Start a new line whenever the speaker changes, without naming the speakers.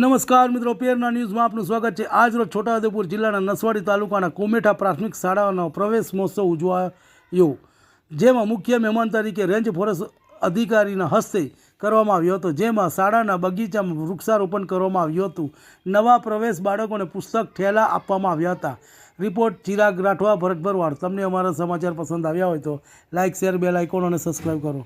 નમસ્કાર મિત્રો, પેરના ન્યૂઝમાં આપનું સ્વાગત છે। આજ રોજ છોટાઉદેપુર જિલ્લાના નસવાડી તાલુકાના કુમેઠા પ્રાથમિક શાળાનો પ્રવેશ મહોત્સવ ઉજવાયો, જેમાં મુખ્ય મહેમાન તરીકે રેન્જ ફોરેસ્ટ અધિકારીના હસ્તે કરવામાં આવ્યો હતો, જેમાં શાળાના બગીચામાં વૃક્ષારોપણ કરવામાં આવ્યું હતું। નવા પ્રવેશ બાળકોને પુસ્તક થેલા આપવામાં આવ્યા હતા। રિપોર્ટ ચિરાગ રાઠવા, ભરત ભરવાડ। તમને અમારા સમાચાર પસંદ આવ્યા હોય તો લાઇક, શેર, બેલ આઇકોન અને સબસ્ક્રાઈબ કરો।